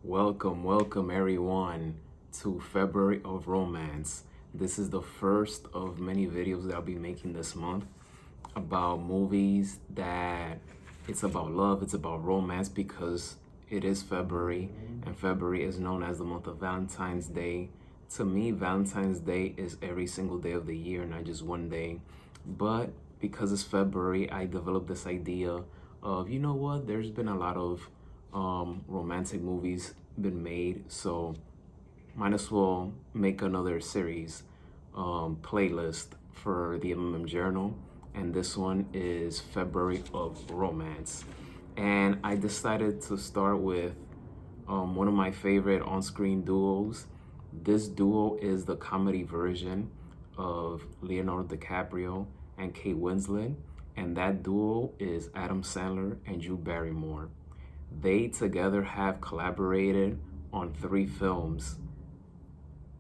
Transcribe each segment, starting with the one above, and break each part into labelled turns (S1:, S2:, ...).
S1: Welcome everyone to February of Romance. This is the first of many videos that I'll be making this month about movies that it's about love, it's about romance because it is February and February is known as the month of Valentine's Day. To me, Valentine's Day is every single day of the year, not just one day. But because it's February, I developed this idea of, you know what, there's been a lot of romantic movies been made, so might as well make another series playlist for the Journal, and this one is February of Romance. And I decided to start with one of my favorite on-screen duos. This duo is the comedy version of Leonardo DiCaprio and Kate Winslet, and that duo is Adam Sandler and Drew Barrymore. They together have collaborated on 3 films: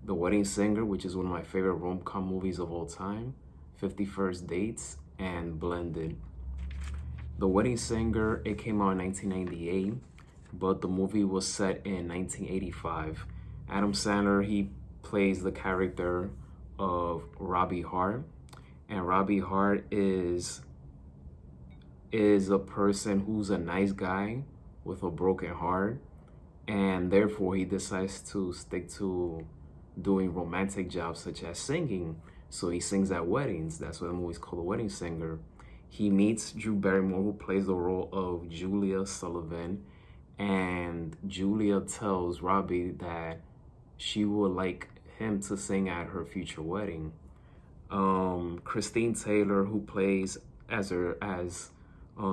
S1: The Wedding Singer, which is one of my favorite rom-com movies of all time, 50 First Dates, and Blended. The Wedding Singer, it came out in 1998, but the movie was set in 1985. Adam Sandler, he plays the character of Robbie Hart, and Robbie Hart is a person who's a nice guy with a broken heart, and therefore he decides to stick to doing romantic jobs such as singing. So he sings at weddings. That's why the movie's called The Wedding Singer. He meets Drew Barrymore, who plays the role of Julia Sullivan, and Julia tells Robbie that she would like him to sing at her future wedding. Christine Taylor, who plays as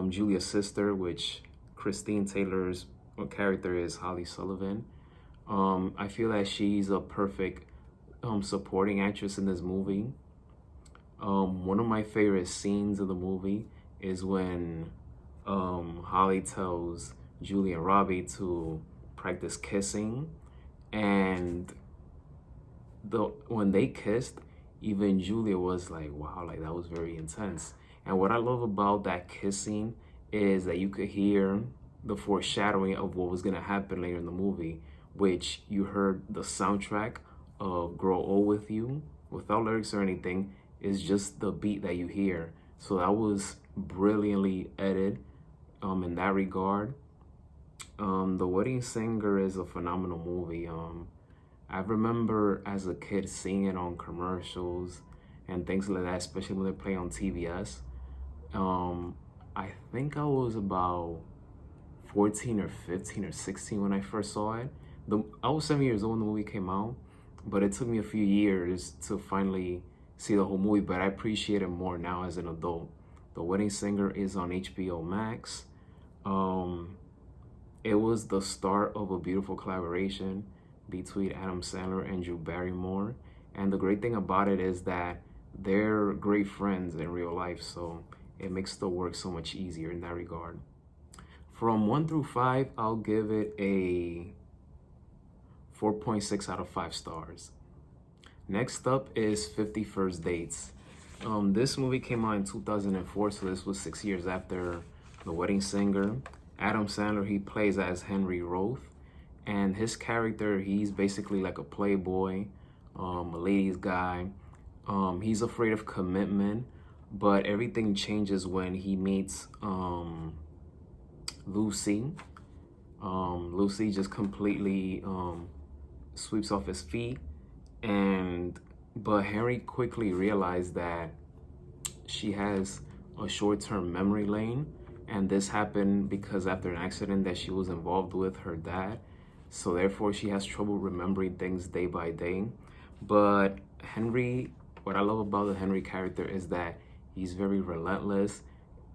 S1: Julia's sister, which Christine Taylor's character is Holly Sullivan. I feel that she's a perfect supporting actress in this movie. One of my favorite scenes of the movie is when Holly tells Julia and Robbie to practice kissing, and when they kissed, even Julia was like, wow, like that was very intense. And what I love about that kissing is that you could hear the foreshadowing of what was going to happen later in the movie, which you heard the soundtrack of Grow Old With You without lyrics or anything. It's just the beat that you hear. So that was brilliantly edited in that regard. The Wedding Singer is a phenomenal movie. I remember as a kid seeing it on commercials and things like that, especially when they play on TBS. I think I was about 14 or 15 or 16 when I first saw it. I was 7 years old when the movie came out, but it took me a few years to finally see the whole movie, but I appreciate it more now as an adult. The Wedding Singer is on HBO Max. It was the start of a beautiful collaboration between Adam Sandler and Drew Barrymore, and the great thing about it is that they're great friends in real life, so it makes the work so much easier in that regard. From 1 through 5, I'll give it a 4.6 out of 5 stars. Next up is 50 First Dates. This movie came out in 2004, so this was 6 years after The Wedding Singer. Adam Sandler, he plays as Henry Roth, and his character, he's basically like a playboy, a ladies guy. He's afraid of commitment, but everything changes when he meets Lucy. Lucy just completely sweeps off his feet, but Henry quickly realized that she has a short-term memory lane, and this happened because after an accident that she was involved with her dad, so therefore she has trouble remembering things day by day. But Henry, what I love about the Henry character is that he's very relentless.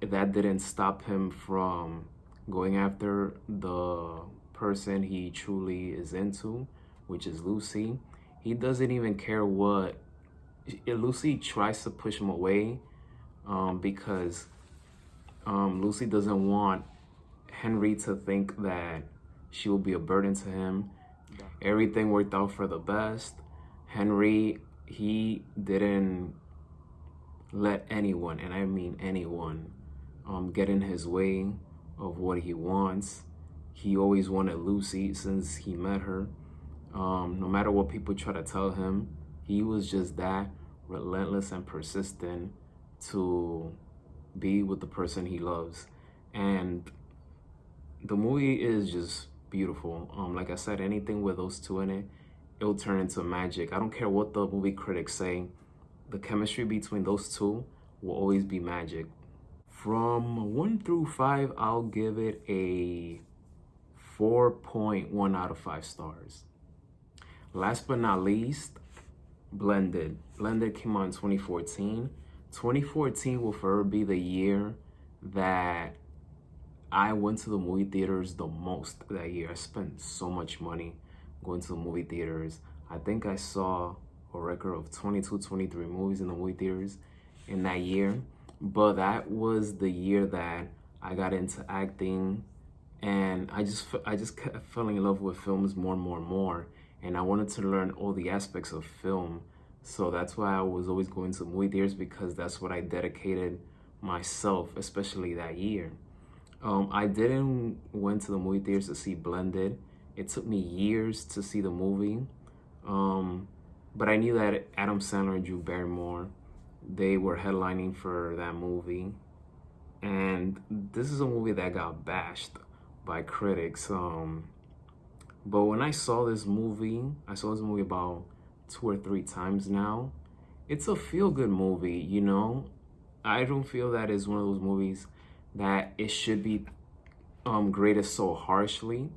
S1: That didn't stop him from going after the person he truly is into, which is Lucy. He doesn't even care what Lucy tries to push him away, because Lucy doesn't want Henry to think that she will be a burden to him. Everything worked out for the best. Henry, he didn't let anyone, and I mean anyone, get in his way of what he wants. He always wanted Lucy since he met her. No matter what people try to tell him, he was just that relentless and persistent to be with the person he loves. And the movie is just beautiful. Like I said, anything with those two in it, it'll turn into magic. I don't care what the movie critics say. The chemistry between those two will always be magic. From 1 through 5, I'll give it a 4.1 out of 5 stars. Last but not least, Blended. Blended came out in 2014. 2014 will forever be the year that I went to the movie theaters the most that year. I spent so much money going to the movie theaters. I think I saw a record of 22, 23 movies in the movie theaters in that year. But that was the year that I got into acting, and I just kept falling in love with films more and more and more. And I wanted to learn all the aspects of film. So that's why I was always going to movie theaters, because that's what I dedicated myself, especially that year. I didn't went to the movie theaters to see Blended. It took me years to see the movie. But I knew that Adam Sandler and Drew Barrymore, they were headlining for that movie. And this is a movie that got bashed by critics. But when I saw this movie about 2 or 3 times now. It's a feel-good movie, you know? I don't feel that it's one of those movies that it should be graded so harshly.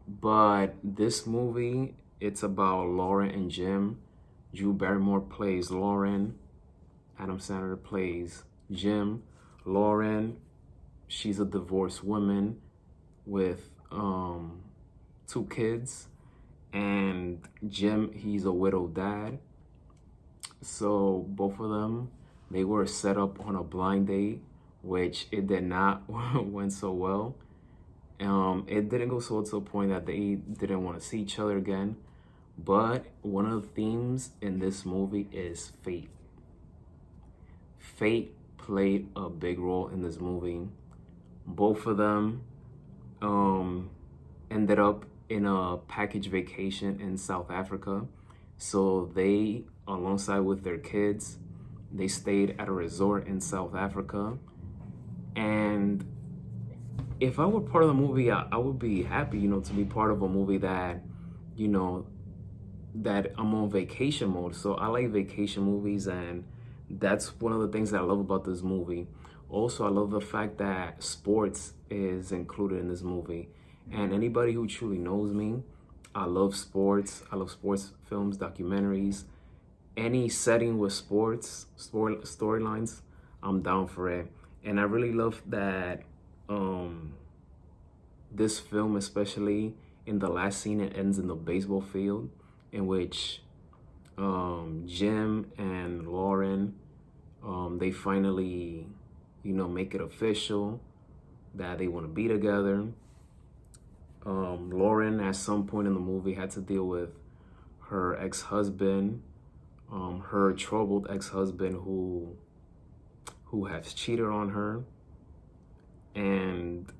S1: But this movie, it's about Lauren and Jim. Drew Barrymore plays Lauren. Adam Sandler plays Jim. Lauren, she's a divorced woman with 2 kids. And Jim, he's a widowed dad. So both of them, they were set up on a blind date, which it did not went so well. It didn't go so to a point that they didn't want to see each other again. But one of the themes in this movie is fate. Fate played a big role in this movie. Both of them ended up in a package vacation in South Africa. So they, alongside with their kids, they stayed at a resort in South Africa. And if I were part of the movie, I would be happy, you know, to be part of a movie that, you know, that I'm on vacation mode. So I like vacation movies, and that's one of the things that I love about this movie. Also, I love the fact that sports is included in this movie. And anybody who truly knows me, I love sports. I love sports films, documentaries, any setting with sports, storylines, I'm down for it. And I really love that this film, especially in the last scene, it ends in the baseball field, in which Jim and Lauren, they finally, you know, make it official that they want to be together. Lauren, at some point in the movie, had to deal with her ex-husband, her troubled ex-husband who has cheated on her, and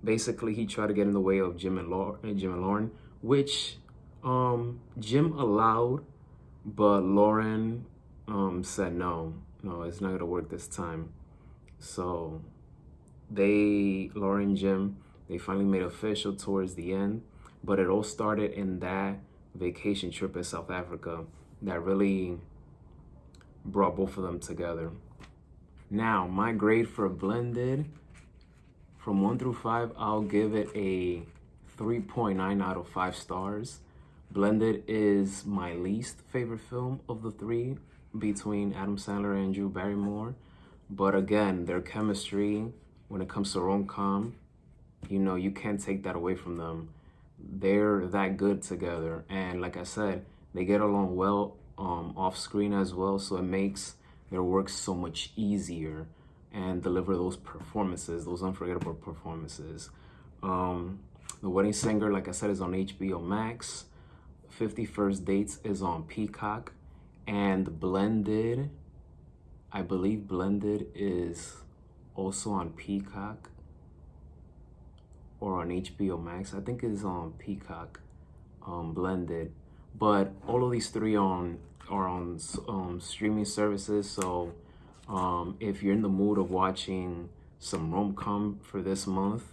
S1: basically he tried to get in the way of Jim and Lauren, which Jim allowed, but Lauren said no, it's not gonna work this time. So Lauren and Jim, they finally made official towards the end, but it all started in that vacation trip in South Africa that really brought both of them together. Now, my grade for Blended, from 1 through 5, I'll give it a 3.9 out of 5 stars. Blended is my least favorite film of the 3 between Adam Sandler and Drew Barrymore. But again, their chemistry, when it comes to rom-com, you know, you can't take that away from them. They're that good together. And like I said, they get along well off screen as well. So it makes their work so much easier and deliver those performances, those unforgettable performances. The Wedding Singer, like I said, is on HBO Max. 50 First Dates is on Peacock. And Blended, I believe Blended is also on Peacock. or on HBO Max. I think it's on Peacock, blended. But all of these three are on streaming services. So if you're in the mood of watching some rom-com for this month,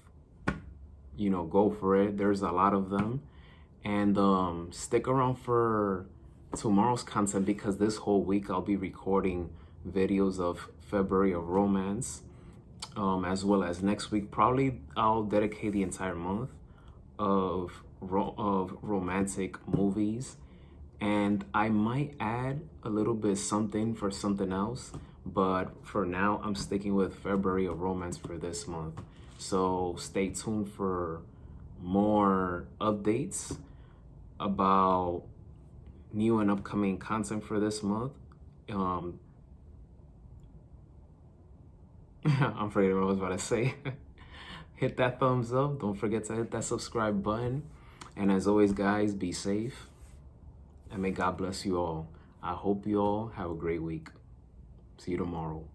S1: you know, go for it. There's a lot of them. And stick around for tomorrow's content, because this whole week I'll be recording videos of February of Romance, as well as next week. Probably I'll dedicate the entire month of romantic movies, and I might add a little bit something for something else, but for now I'm sticking with February of Romance for this month. So stay tuned for more updates about new and upcoming content for this month. I'm forgetting what I was about to say. Hit that thumbs up. Don't forget to hit that subscribe button. And as always, guys, be safe. And may God bless you all. I hope you all have a great week. See you tomorrow.